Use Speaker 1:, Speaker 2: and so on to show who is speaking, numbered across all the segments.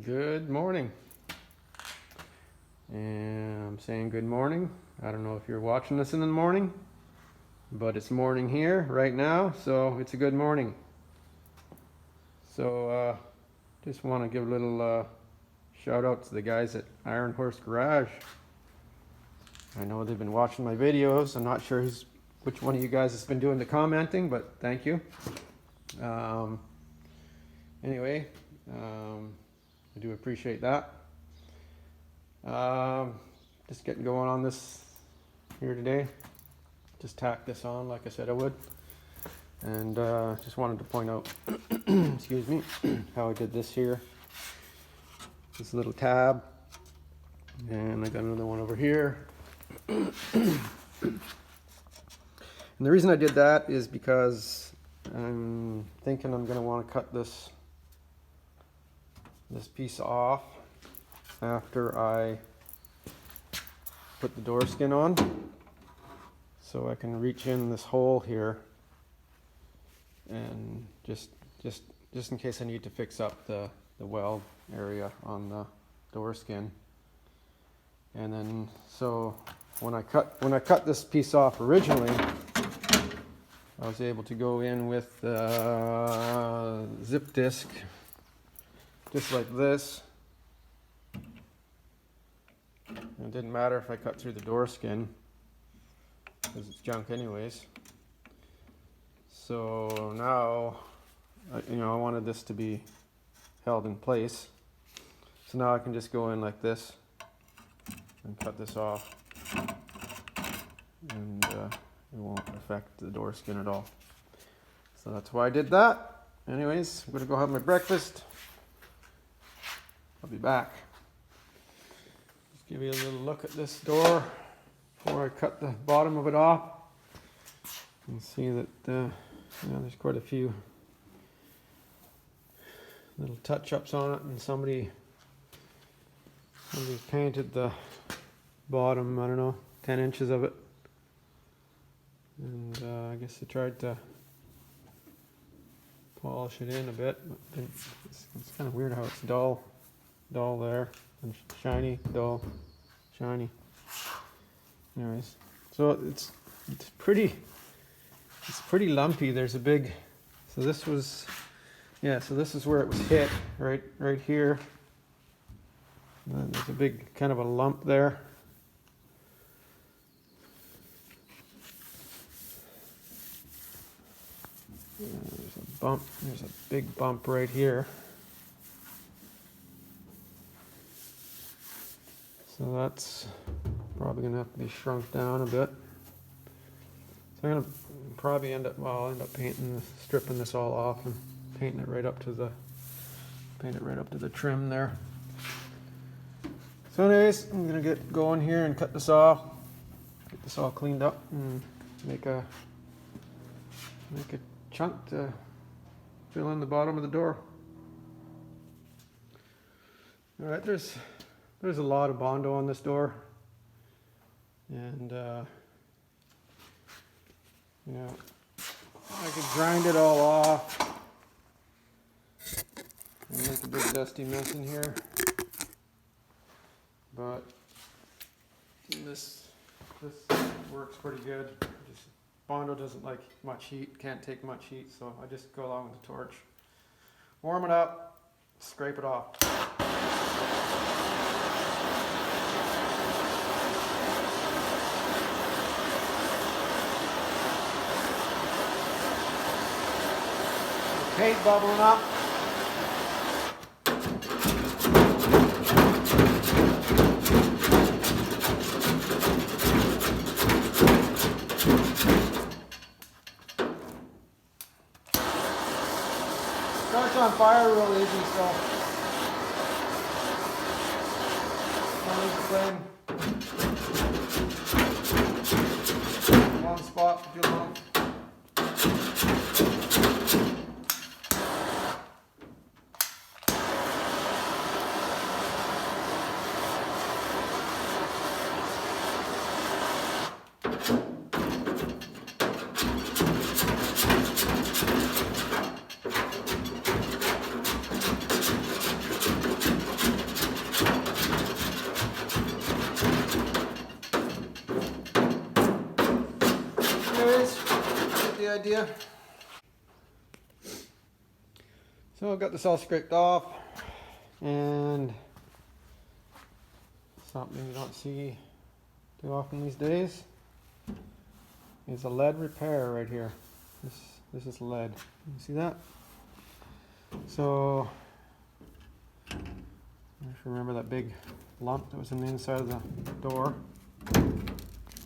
Speaker 1: Good morning. And I'm saying good morning. I don't know if you're watching this in the morning, but it's morning here right now, so it's a good morning. So just want to give a little shout out to the guys at Iron Horse Garage. I know they've been watching my videos. I'm not sure which one of you guys has been doing the commenting, but thank you. Anyway, I do appreciate that. Just getting going on this here today. Just tack this on like I said I would. And just wanted to point out, excuse me, how I did this here. This little tab. And I got another one over here. And the reason I did that is because I'm thinking I'm going to want to cut this piece off after I put the door skin on, so I can reach in this hole here and just in case I need to fix up the weld area on the door skin. And then so when I cut this piece off originally, I was able to go in with zip disc just like this. It didn't matter if I cut through the door skin because it's junk anyways. So now, I wanted this to be held in place. So now I can just go in like this and cut this off, and it won't affect the door skin at all. So that's why I did that. Anyways, I'm gonna go have my breakfast. I'll be back. Just give you a little look at this door before I cut the bottom of it off. You can see that there's quite a few little touch-ups on it, and somebody painted the bottom, I don't know, 10 inches of it. And I guess they tried to polish it in a bit, but it's kind of weird how it's dull there, and shiny, dull, shiny. Anyways, so it's pretty lumpy. There's a big, so this is where it was hit, right here. And there's a big kind of a lump there. There's a bump, there's a big bump right here. So that's probably going to have to be shrunk down a bit. So I'm going to probably I'll end up stripping this all off and painting it right up to the trim there. So anyways, I'm going to get going here and cut this off, get this all cleaned up, and make a chunk to fill in the bottom of the door. All right, there's a lot of Bondo on this door, and I could grind it all off and make a big dusty mess in here, but this works pretty good. Bondo doesn't like much heat, can't take much heat, so I just go along with the torch, warm it up, scrape it off. Paint bubbling up. Starts on fire real easy, so don't leave the flame one spot for too long. idea. So I've got this all scraped off, and something you don't see too often these days is a lead repair right here. This is lead. You see that? So I remember that big lump that was in the inside of the door.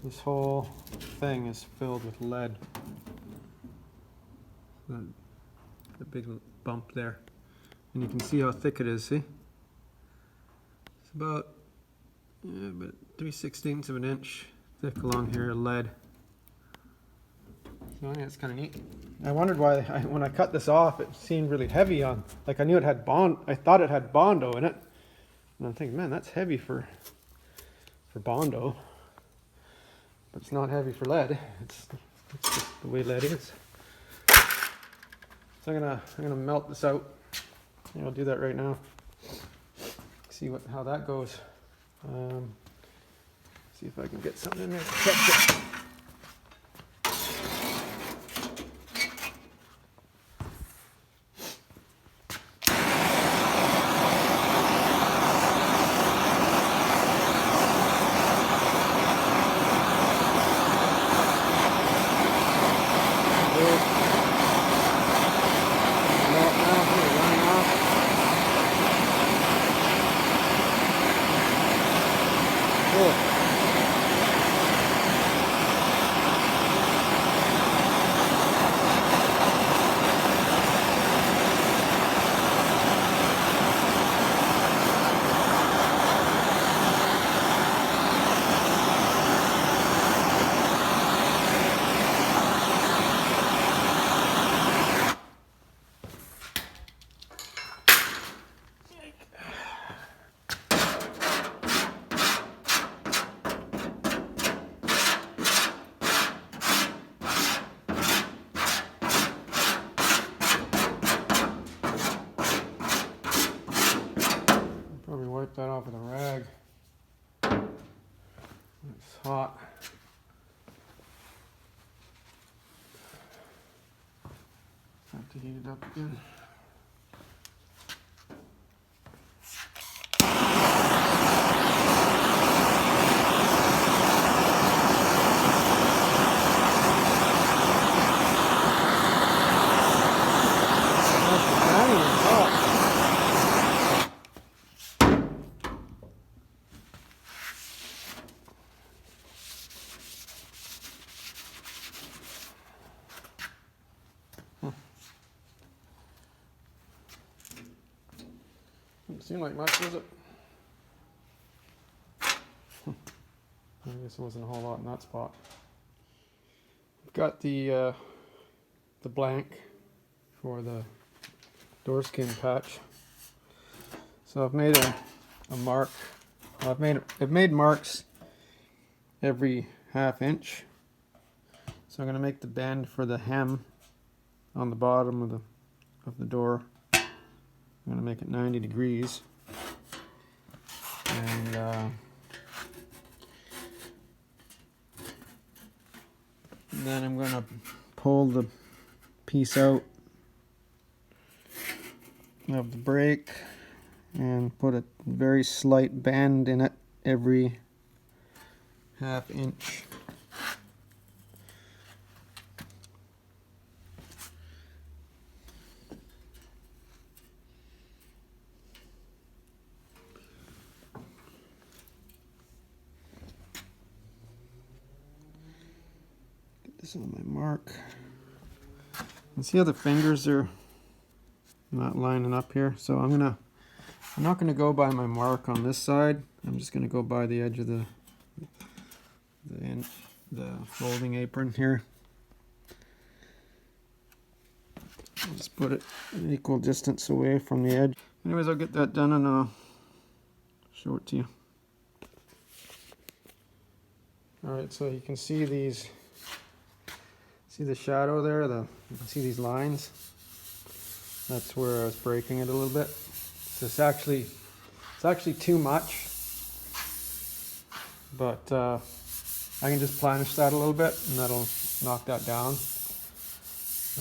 Speaker 1: This whole thing is filled with lead. The big bump there. And you can see how thick it is, see? It's about 3/16 of an inch thick along here, lead. So I think it's kind of neat. I wondered why, when I cut this off, it seemed really heavy on, like I knew it had I thought it had Bondo in it. And I'm thinking, man, that's heavy for Bondo. But it's not heavy for lead. It's just the way lead is. So I'm gonna melt this out. Yeah, I'll do that right now. See how that goes. See if I can get something in there to catch it. Probably wipe that off with a rag. It's hot. Have to heat it up again. Didn't seem like much, was it? I guess there wasn't a whole lot in that spot. I've got the blank for the door skin patch. So I've made a mark. Well, I've made marks every ½ inch. So I'm going to make the bend for the hem on the bottom of the door. I'm going to make it 90 degrees, and then I'm going to pull the piece out of the brake and put a very slight bend in it every ½ inch. On my mark, and see how the fingers are not lining up here. So I'm not gonna go by my mark on this side. I'm just gonna go by the edge of the folding apron here. I'll just put it an equal distance away from the edge. Anyways, I'll get that done and I'll show it to you. All right, so you can see these. See the shadow there? You can see these lines? That's where I was breaking it a little bit. So it's actually too much, but I can just planish that a little bit and that'll knock that down.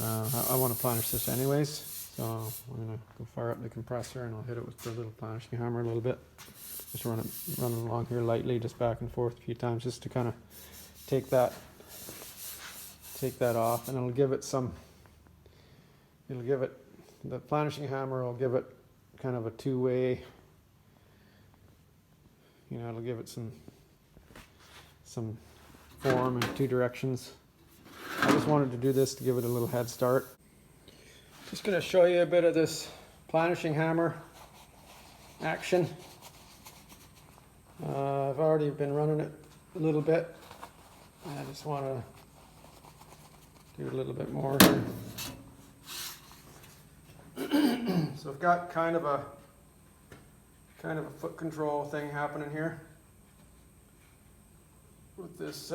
Speaker 1: I want to planish this anyways, so I'm gonna go fire up the compressor and I'll hit it with the little planishing hammer a little bit. Just running along here lightly, just back and forth a few times, just to kind of take that off, and it'll give it the planishing hammer will give it kind of a two-way, it'll give it some form in two directions. I just wanted to do this to give it a little head start. Just going to show you a bit of this planishing hammer action. I've already been running it a little bit. I just want to do a little bit more here. So I've got kind of a foot control thing happening here with this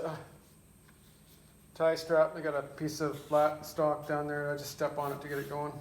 Speaker 1: tie strap. I got a piece of flat stock down there and I just step on it to get it going.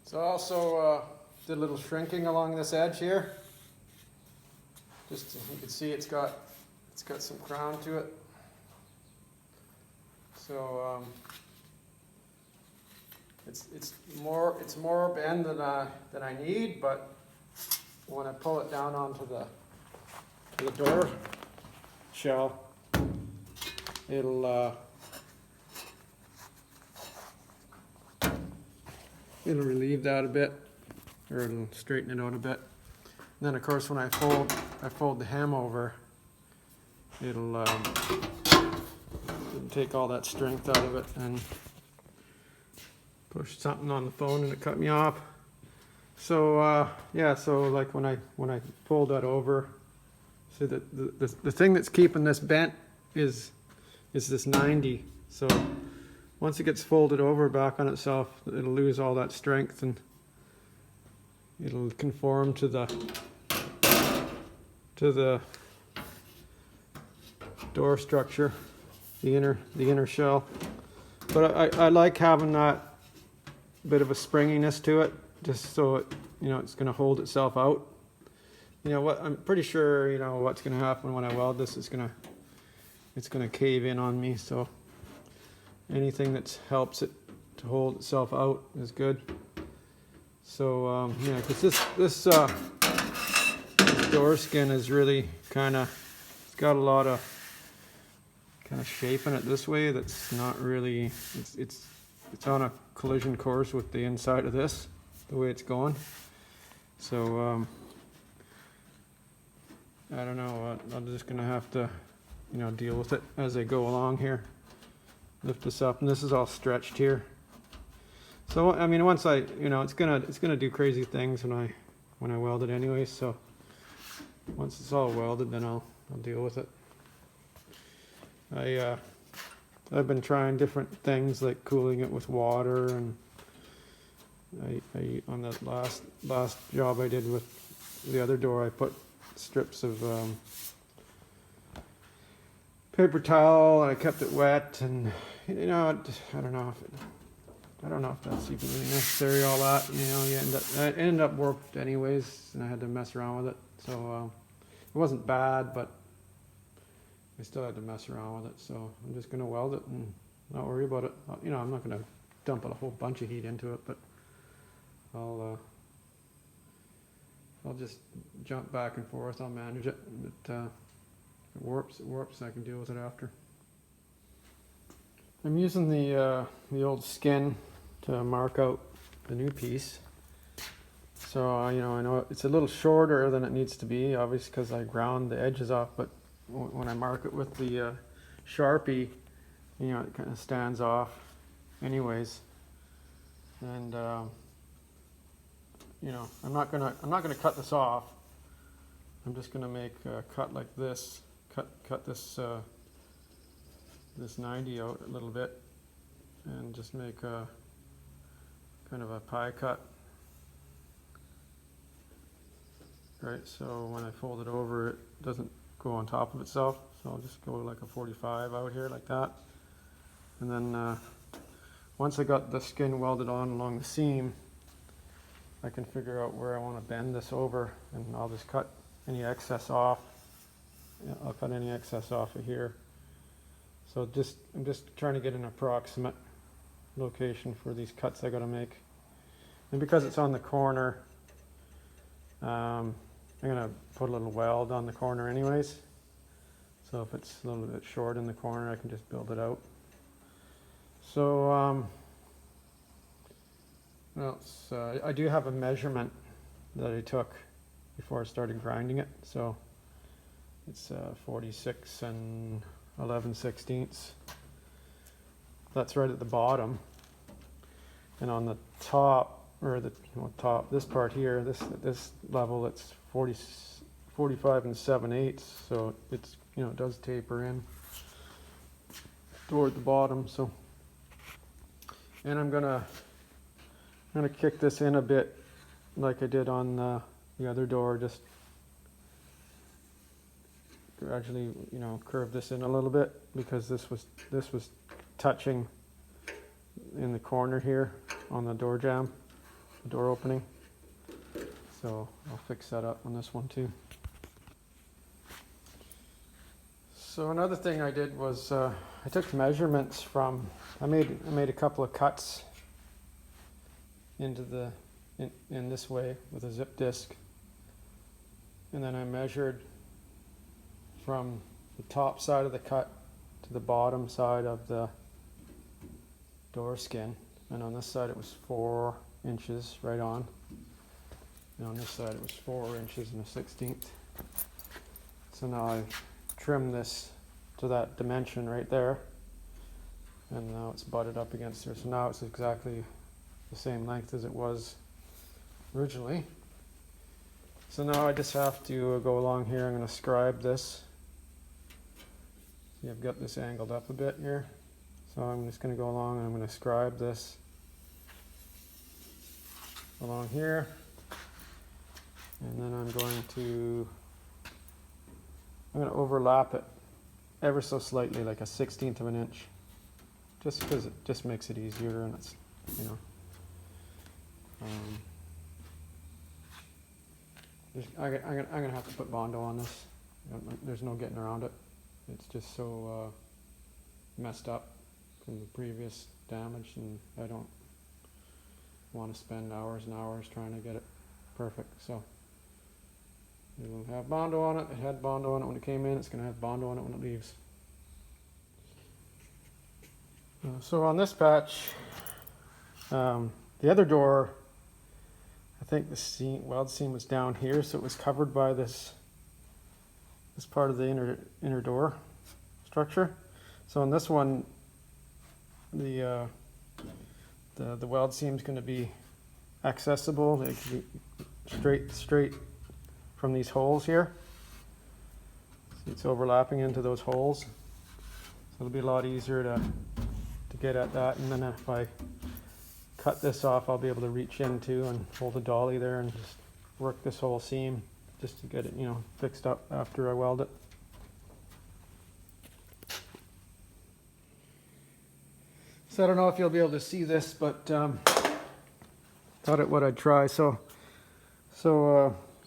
Speaker 1: So I also did a little shrinking along this edge here. Just you can see it's got some crown to it. So it's more bend than I need, but when I pull it down onto the door shell, it'll relieve that a bit, or it'll straighten it out a bit. And then of course when I fold the hem over, it'll take all that strength out of it and push something on the phone and it cut me off. So yeah, so like when I fold that over, see the thing that's keeping this bent is this 90. So once it gets folded over back on itself, it'll lose all that strength and it'll conform to the door structure, the inner shell. But I like having that bit of a springiness to it, just so it, it's going to hold itself out. I'm pretty sure what's going to happen when I weld this is it's going to cave in on me. So anything that helps it to hold itself out is good. So yeah, because this door skin is really it's got a lot of shape in it this way that's not really, it's on a collision course with the inside of this, the way it's going. So I don't know, I'm just gonna have to deal with it as I go along here. Lift this up, and this is all stretched here. So I mean, once it's gonna do crazy things when I weld it anyway. So once it's all welded, then I'll deal with it. I've been trying different things like cooling it with water, and I on that last job I did with the other door, I put strips of paper towel and I kept it wet, and I don't know if I don't know if that's even really necessary, all that, you know, it ended up warped anyways, and I had to mess around with it. So it wasn't bad, but I still had to mess around with it. So I'm just gonna weld it and not worry about it. You know, I'm not gonna dump a whole bunch of heat into it, but I'll just jump back and forth. I'll manage it. But if it warps, and I can deal with it after. I'm using the old skin to mark out the new piece. So you know, I know it's a little shorter than it needs to be, obviously, because I ground the edges off. But when I mark it with the Sharpie, you know, it kind of stands off, anyways. And you know, I'm not gonna cut this off. I'm just gonna make a cut like this. Cut this this 90 out a little bit, and just make a kind of a pie cut. Right, so when I fold it over, it doesn't go on top of itself. So I'll just go like a 45 out here like that. And then once I got the skin welded on along the seam, I can figure out where I want to bend this over, and I'll just cut any excess off. Yeah, I'll cut any excess off of here. So I'm just trying to get an approximate location for these cuts I got to make. And because it's on the corner, I'm gonna put a little weld on the corner anyways. So if it's a little bit short in the corner, I can just build it out. So I do have a measurement that I took before I started grinding it. So it's 46 and 11/16. That's right at the bottom. And on the top, or the top, this part here, this level, it's 45 and 7/8. So it's, you know, it does taper in toward the bottom. So, and I'm gonna kick this in a bit, like I did on the other door. Just gradually, you know, curve this in a little bit, because this was touching in the corner here on the door jamb, the door opening. So I'll fix that up on this one too. So another thing I did was I took measurements from, I made a couple of cuts into in this way with a zip disc, and then I measured from the top side of the cut to the bottom side of the door skin, and on this side it was 4 inches right on, and on this side it was 4 inches and a 1/16. So now I trimmed this to that dimension right there, and now it's butted up against here. So now it's exactly the same length as it was originally. So now I just have to go along here. I'm going to scribe this. See, I've got this angled up a bit here. So I'm just going to go along and I'm going to scribe this along here. And then I'm going to overlap it ever so slightly, like a 1/16 of an inch. Just because it just makes it easier, and it's, you know. I'm going to have to put Bondo on this. There's no getting around it. It's just so messed up from the previous damage, and I don't want to spend hours and hours trying to get it perfect. So it will have Bondo on it. It had Bondo on it when it came in. It's going to have Bondo on it when it leaves. So on this patch, the other door, I think the weld seam was down here, so it was covered by this part of the inner door structure. So on this one, the weld seam is going to be accessible. It can be straight from these holes here. See, it's overlapping into those holes, so it'll be a lot easier to get at that. And then if I cut this off, I'll be able to reach into and hold the dolly there and just work this whole seam just to get it, you know, fixed up after I weld it. So I don't know if you'll be able to see this, but thought it what I'd try. So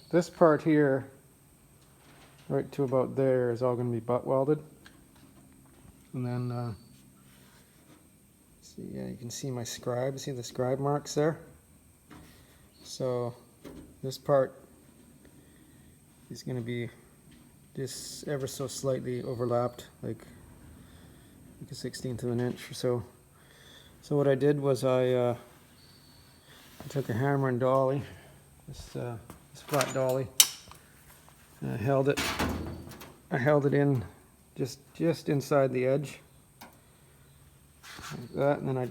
Speaker 1: this part here, right to about there, is all going to be butt welded, and then see, yeah, you can see my scribe. See the scribe marks there? So this part is going to be just ever so slightly overlapped, like a 1/16 of an inch or so. So what I did was I took a hammer and dolly, this flat dolly, and I held it in just inside the edge, like that, and then I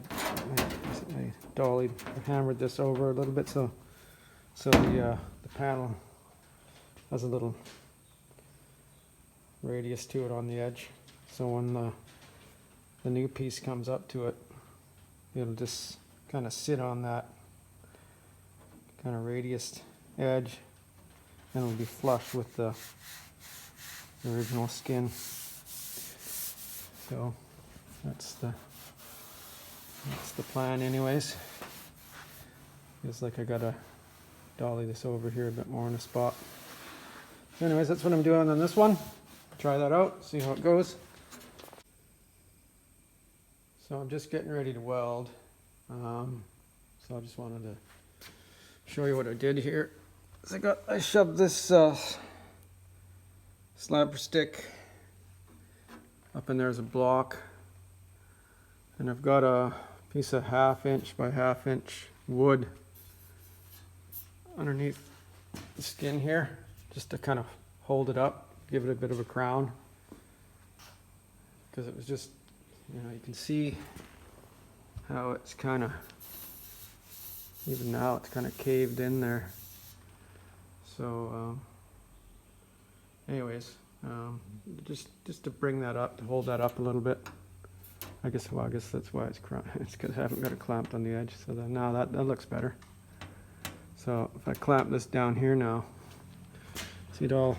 Speaker 1: dollied, I hammered this over a little bit so the panel has a little radius to it on the edge. So when the new piece comes up to it, it'll just kind of sit on that kind of radiused edge, and it'll be flush with the original skin. So that's the plan anyways. It's like I gotta dolly this over here a bit more in a spot. So anyways, that's what I'm doing on this one. Try that out, see how it goes. So I'm just getting ready to weld. So I just wanted to show you what I did here. So I shoved this slabber stick up in there as a block, and I've got a piece of 1/2 inch by 1/2 inch wood underneath the skin here, just to kind of hold it up, give it a bit of a crown, because it was just, you know, you can see how it's kind of, even now it's kind of caved in there. So anyways, just to bring that up, to hold that up a little bit. I guess that's why it's because I haven't got it clamped on the edge. So then now that looks better. So if I clamp this down here now, see, it all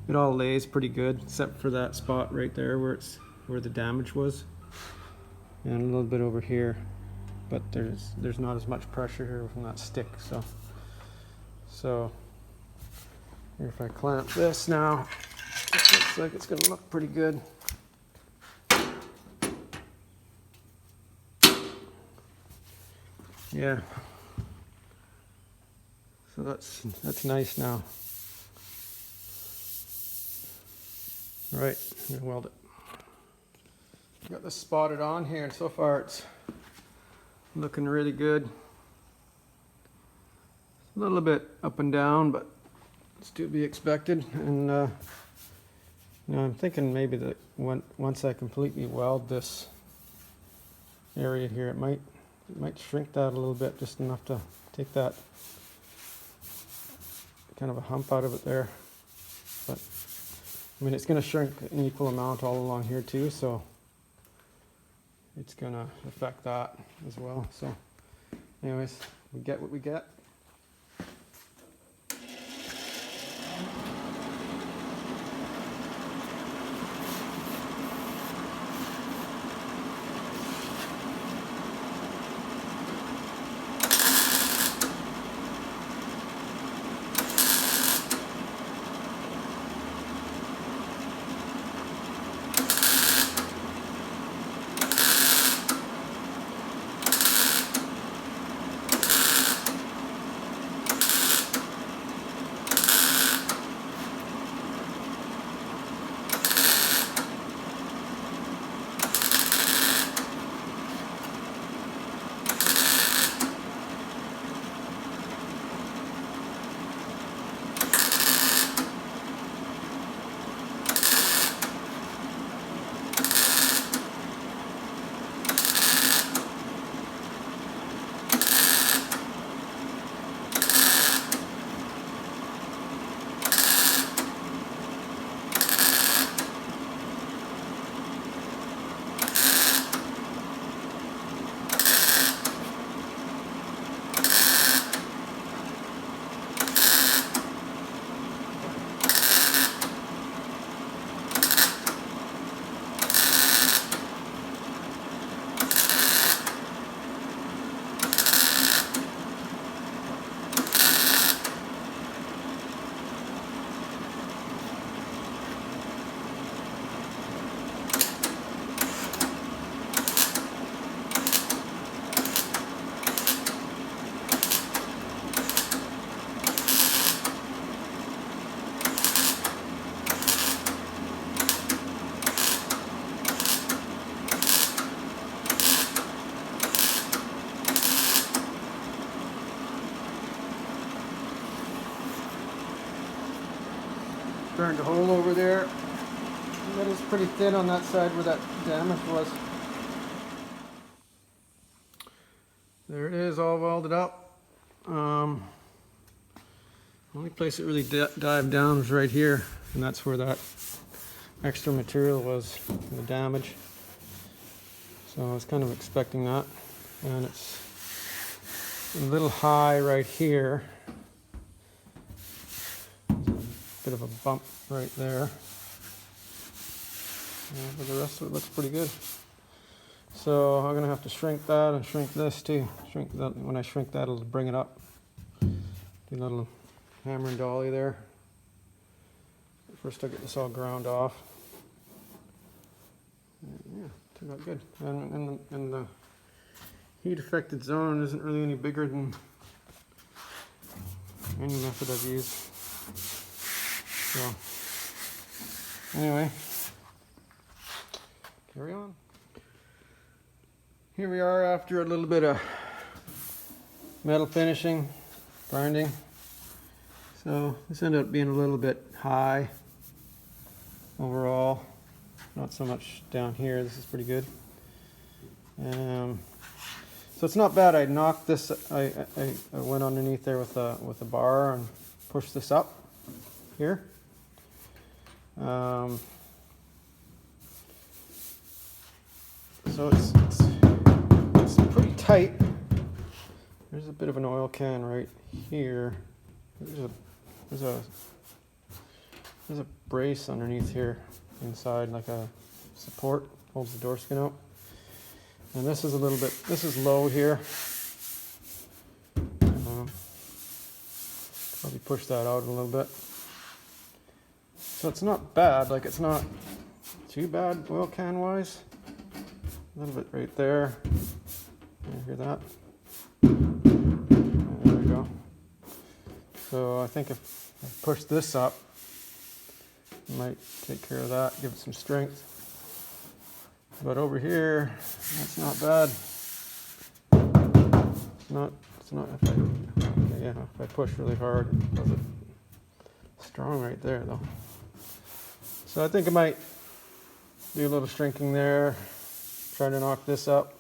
Speaker 1: lays pretty good, except for that spot right there where the damage was, and a little bit over here, but there's not as much pressure here from that stick. So if I clamp this now, it looks like it's going to look pretty good. Yeah. So that's nice now. All right, I'm going to weld it. Got this spotted on here, and so far it's looking really good. A little bit up and down, but it's to be expected. And you know, I'm thinking maybe that once I completely weld this area here, it might shrink that a little bit, just enough to take that kind of a hump out of it there. But I mean, it's going to shrink an equal amount all along here too, so it's going to affect that as well. So anyways, we get what we get. burned a hole over there. That is pretty thin on that side where that damage was. There it is, all welded up. Only place it really dived down was right here, and that's where that extra material was, the damage. So I was kind of expecting that, and it's a little high right here. There's a bit of a bump right there. But the rest of it looks pretty good. So I'm gonna have to shrink that and shrink this too. Shrink that. When I shrink that, it'll bring it up. Do a little hammer and dolly there. First I'll get this all ground off. Yeah, turned out good. And the heat affected zone isn't really any bigger than any method I've used. So anyway, carry on. Here we are after a little bit of metal finishing, grinding. So this ended up being a little bit high overall. Not so much down here. This is pretty good. So it's not bad. I knocked this. I went underneath there with a bar and pushed this up here. So it's pretty tight. There's a bit of an oil can right here. There's a brace underneath here, inside, like a support, holds the door skin out. And this is a little bit, this is low here. Probably push that out a little bit. So it's not bad, like it's not too bad oil can wise. A little bit right there. You hear that? There we go. So I think if I push this up, it might take care of that, give it some strength. But over here, that's not bad. It's not if I push really hard, it does it strong right there though. So I think I might do a little shrinking there, try to knock this up.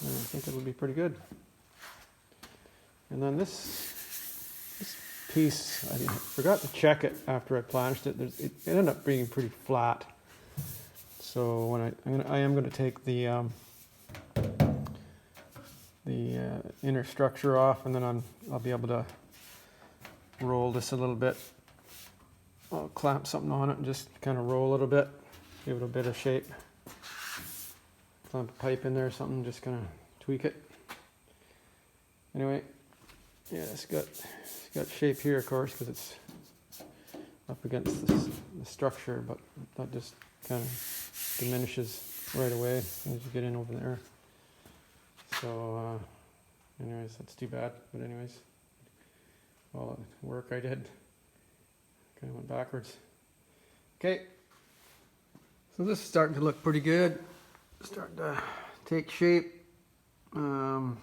Speaker 1: And I think it'll be pretty good. And then this piece, I forgot to check it after I planched it. It ended up being pretty flat. So when I am going to take the inner structure off, and then I'll be able to roll this a little bit. I'll clamp something on it and just kind of roll it a bit, give it a bit of shape. Clamp a pipe in there or something, just kind of tweak it. Anyway, yeah, it's got shape here, of course, because it's up against the structure, but that just kind of diminishes right away as soon as you get in over there. So, anyways, that's too bad. But anyways, all the work I did kind of went backwards. Okay, so this is starting to look pretty good. Starting to take shape. Been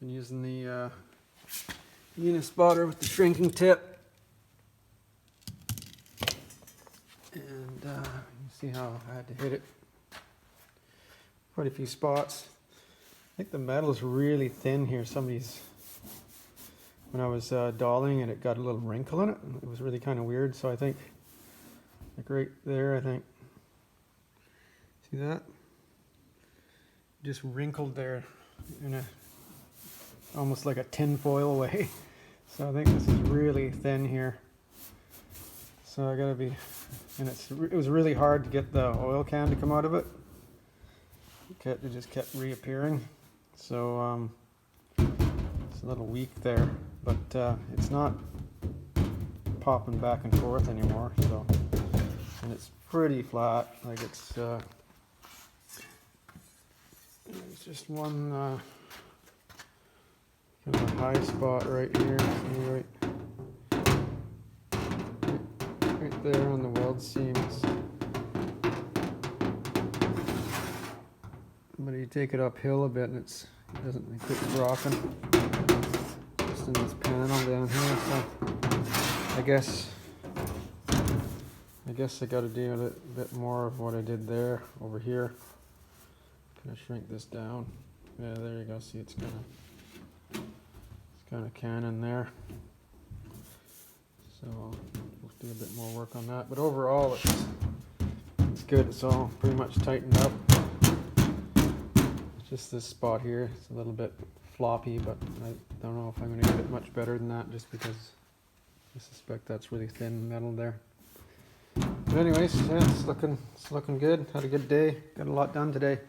Speaker 1: using the Unispotter with the shrinking tip, and you see how I had to hit it quite a few spots. I think the metal is really thin here. When I was dolling and it got a little wrinkle in it. It was really kind of weird. So I think, like right there, I think. See that? Just wrinkled there in a almost like a tin foil way. So I think this is really thin here. So I gotta be, and it was really hard to get the oil can to come out of it. It just kept reappearing. So it's a little weak there, but it's not popping back and forth anymore. So, and it's pretty flat. Like it's just one kind of a high spot right here. See, right there on the weld seams. But you take it uphill a bit and it quits rocking. Just in this panel down here. So I guess I got to do a little bit more of what I did there over here. Gonna shrink this down. Yeah, there you go. See, it's kind of canon there. So we'll do a bit more work on that. But overall, it's good. It's all pretty much tightened up. It's just this spot here. It's a little bit floppy, but I don't know if I'm going to get it much better than that, just because I suspect that's really thin metal there. But anyways, yeah, it's looking good. Had a good day. Got a lot done today.